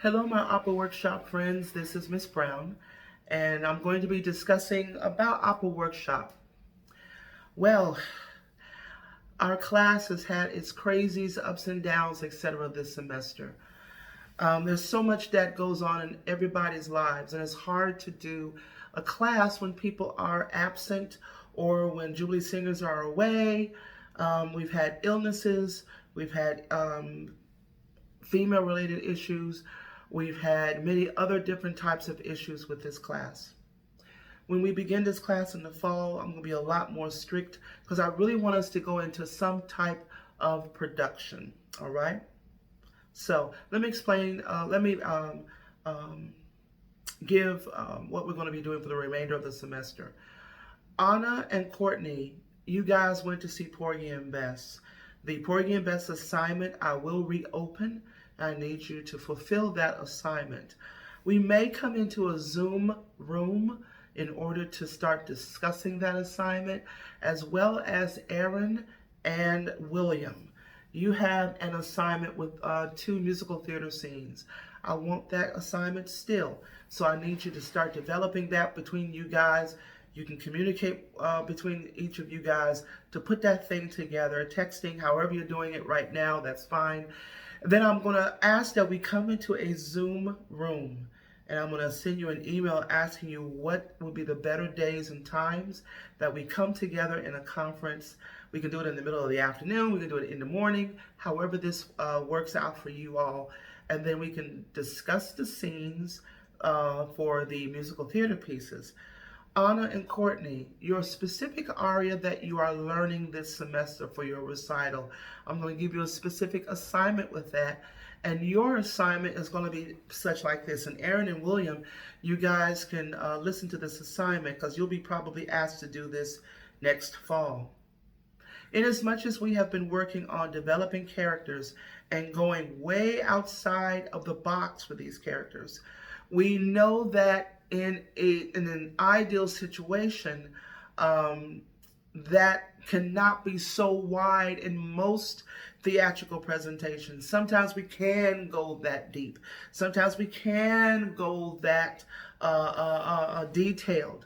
Hello, my opera workshop friends. This is Miss Brown, and I'm going to be discussing about opera workshop. Well, our class has had its crazies, ups and downs, etc. this semester. There's so much that goes on in everybody's lives, and it's hard to do a class when people are absent or when Jubilee singers are away. We've had illnesses, we've had female related issues. We've had many other different types of issues with this class. When we begin this class in the fall, I'm going to be a lot more strict because I really want us to go into some type of production. All right. So let me explain. Let me give what we're going to be doing for the remainder of the semester. Anna and Courtney, you guys went to see Porgy and Bess. The Porgy and Bess assignment I will reopen. I need you to fulfill that assignment. We may come into a Zoom room in order to start discussing that assignment, as well as Aaron and William. You have an assignment with 2 musical theater scenes. I want that assignment still. So I need you to start developing that between you guys. You can communicate between each of you guys to put that thing together, texting, however you're doing it right now, that's fine. Then I'm going to ask that we come into a Zoom room, and I'm going to send you an email asking you what would be the better days and times that we come together in a conference. We can do it in the middle of the afternoon, we can do it in the morning, however this works out for you all. And then we can discuss the scenes for the musical theater pieces. Anna and Courtney, your specific aria that you are learning this semester for your recital, I'm going to give you a specific assignment with that. And your assignment is going to be such like this. And Aaron and William, you guys can listen to this assignment because you'll be probably asked to do this next fall. Inasmuch as we have been working on developing characters and going way outside of the box for these characters, we know that in an ideal situation, that cannot be so wide in most theatrical presentations. Sometimes we can go that deep. Sometimes we can go that detailed.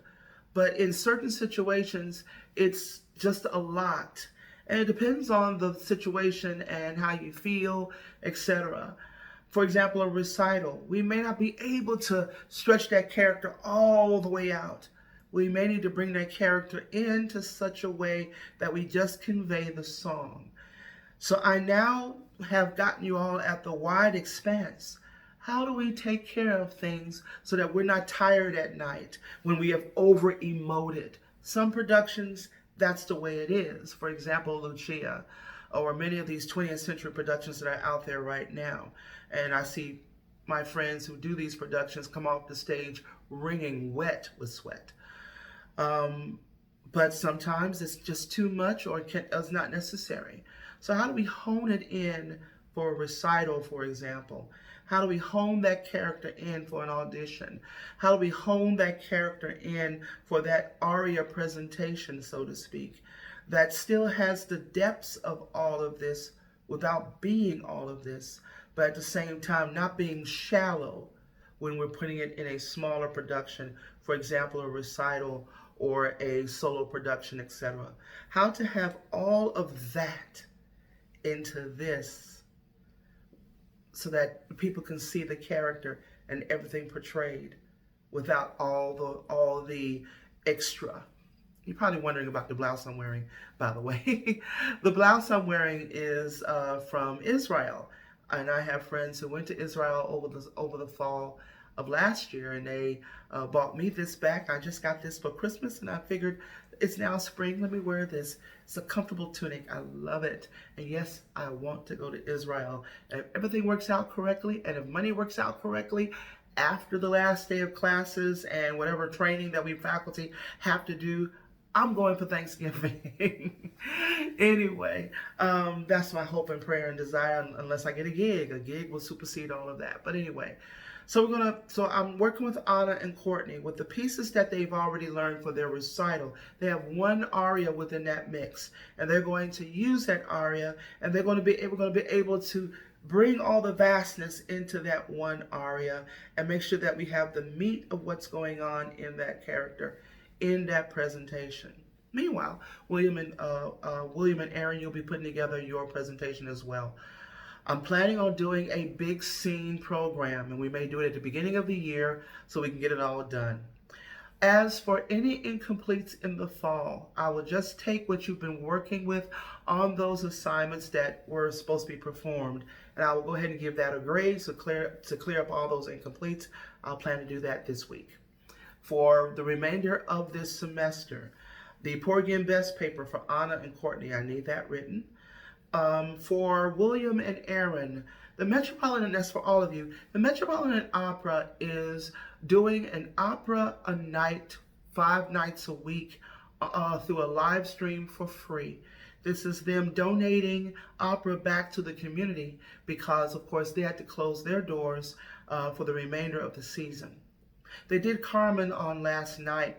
But in certain situations, it's just a lot. And it depends on the situation and how you feel, etc. For example, a recital. We may not be able to stretch that character all the way out. We may need to bring that character into such a way that we just convey the song. So I now have gotten you all at the wide expanse. How do we take care of things so that we're not tired at night when we have over-emoted? Some productions, that's the way it is. For example, Lucia, or many of these 20th century productions that are out there right now. And I see my friends who do these productions come off the stage wringing wet with sweat. But sometimes it's just too much or it's not necessary. So how do we hone it in for a recital, for example? How do we hone that character in for an audition? How do we hone that character in for that aria presentation, so to speak, that still has the depths of all of this without being all of this, but at the same time not being shallow when we're putting it in a smaller production, for example, a recital or a solo production, etc. How to have all of that into this so that people can see the character and everything portrayed without all the extra. You're probably wondering about the blouse I'm wearing, by the way. The blouse I'm wearing is from Israel. And I have friends who went to Israel over the fall of last year, and they bought me this back. I just got this for Christmas, and I figured it's now spring. Let me wear this. It's a comfortable tunic. I love it. And yes, I want to go to Israel. And if everything works out correctly, and if money works out correctly, after the last day of classes and whatever training that we faculty have to do, I'm going for Thanksgiving. Anyway, that's my hope and prayer and desire, unless I get a gig. A gig will supersede all of that. But anyway, so I'm working with Anna and Courtney with the pieces that they've already learned for their recital. They have one aria within that mix, and they're going to use that aria, and we're going to be able to bring all the vastness into that one aria and make sure that we have the meat of what's going on in that character in that presentation. Meanwhile, William and Aaron, you'll be putting together your presentation as well. I'm planning on doing a big scene program, and we may do it at the beginning of the year so we can get it all done. As for any incompletes in the fall, I will just take what you've been working with on those assignments that were supposed to be performed, and I will go ahead and give that a grade to clear up all those incompletes. I'll plan to do that this week. For the remainder of this semester, the Porgy and Bess paper for Anna and Courtney, I need that written. For William and Aaron, the Metropolitan, that's for all of you, the Metropolitan Opera is doing an opera a night, 5 nights a week, through a live stream for free. This is them donating opera back to the community because, of course, they had to close their doors for the remainder of the season. They did Carmen on last night.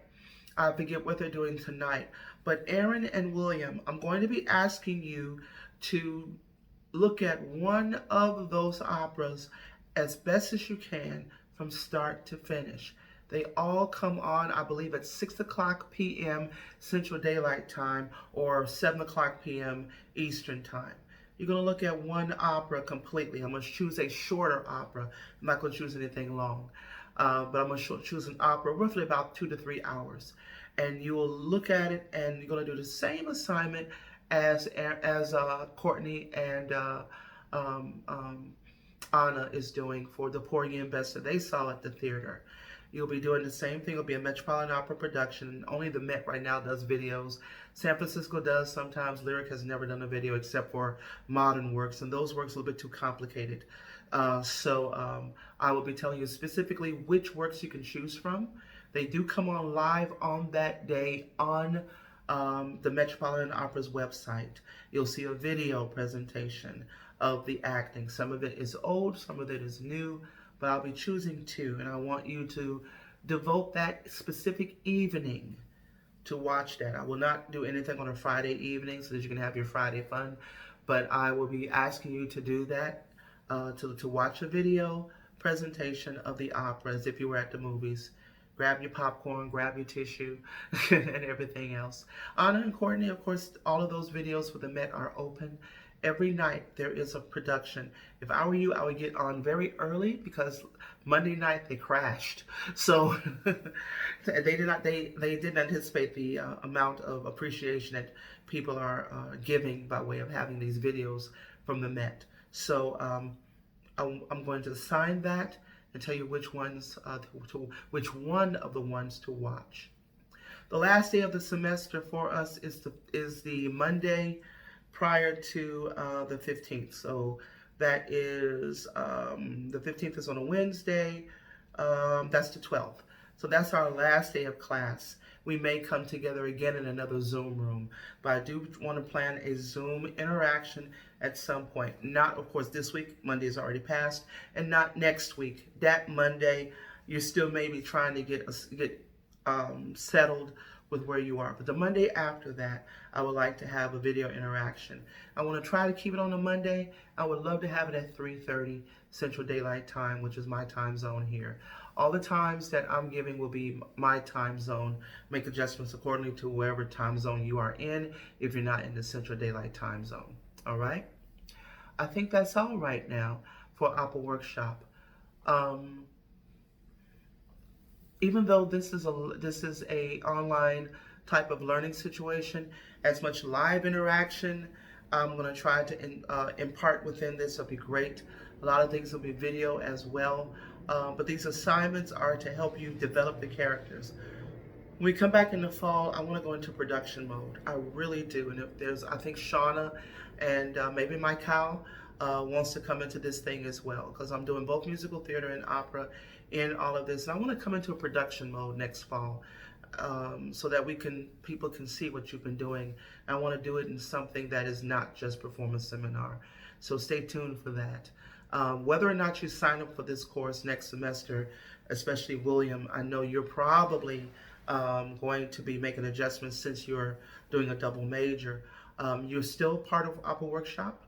I forget what they're doing tonight. But Aaron and William, I'm going to be asking you to look at one of those operas as best as you can from start to finish. They all come on, I believe, at 6 o'clock p.m. Central Daylight Time or 7 o'clock p.m. Eastern Time. You're going to look at one opera completely. I'm going to choose a shorter opera. I'm not going to choose anything long. But I'm going to choose an opera roughly about 2 to 3 hours. And you will look at it and you're going to do the same assignment as Courtney and Anna is doing for the Porgy and Bess that they saw at the theater. You'll be doing the same thing. It'll be a Metropolitan Opera production. Only the Met right now does videos. San Francisco does sometimes. Lyric has never done a video except for modern works, and those works are a little bit too complicated. So I will be telling you specifically which works you can choose from. They do come on live on that day on the Metropolitan Opera's website. You'll see a video presentation of the acting. Some of it is old, some of it is new, but I'll be choosing 2, and I want you to devote that specific evening to watch that. I will not do anything on a Friday evening so that you can have your Friday fun, but I will be asking you to do that, to watch a video presentation of the opera as if you were at the movies. Grab your popcorn, grab your tissue, and everything else. Anna and Courtney, of course, all of those videos for the Met are open. Every night there is a production. If I were you, I would get on very early because Monday night they crashed. So they didn't anticipate the amount of appreciation that people are giving by way of having these videos from the Met. So I'm going to assign that and tell you which ones, which one of the ones to watch. The last day of the semester for us is the Monday prior to the 15th. So that is, the 15th is on a Wednesday. That's the 12th. So that's our last day of class. We may come together again in another Zoom room, but I do want to plan a Zoom interaction at some point. Not, of course, this week. Monday is already passed, and not next week. That Monday, you're still maybe trying to get settled with where you are. But the Monday after that, I would like to have a video interaction. I want to try to keep it on a Monday. I would love to have it at 3:30 Central Daylight Time, which is my time zone here. All the times that I'm giving will be my time zone. Make adjustments accordingly to wherever time zone you are in if you're not in the Central Daylight Time zone. All right? I think that's all right now for Opera Workshop. Even though this is a online type of learning situation, as much live interaction I'm going to try to impart within this will be great. A lot of things will be video as well, but these assignments are to help you develop the characters. When we come back in the fall, I want to go into production mode. I really do. And if there's, I think Shauna and maybe Mike Howell wants to come into this thing as well, because I'm doing both musical theater and opera in all of this. And I want to come into a production mode next fall so that people can see what you've been doing. I want to do it in something that is not just performance seminar. So stay tuned for that. Whether or not you sign up for this course next semester, especially William, I know you're probably going to be making adjustments since you're doing a double major. You're still part of Opera Workshop,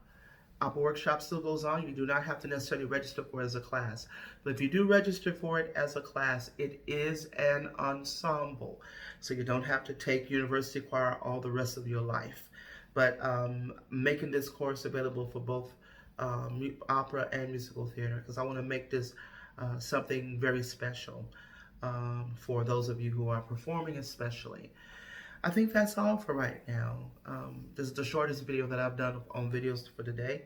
Opera Workshop still goes on. You do not have to necessarily register for it as a class. But if you do register for it as a class, it is an ensemble. So you don't have to take university choir all the rest of your life. But making this course available for both opera and musical theater, because I want to make this something very special for those of you who are performing especially. I think that's all for right now. This is the shortest video that I've done on videos for today,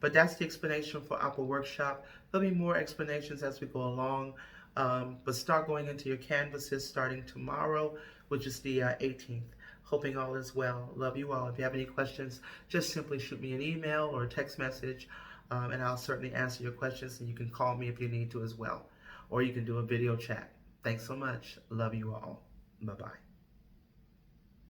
but that's the explanation for Opera Workshop. There'll be more explanations as we go along, but start going into your canvases starting tomorrow, which is the 18th. Hoping all is well. Love you all. If you have any questions, just simply shoot me an email or a text message, and I'll certainly answer your questions, and you can call me if you need to as well, or you can do a video chat. Thanks so much. Love you all. Bye-bye.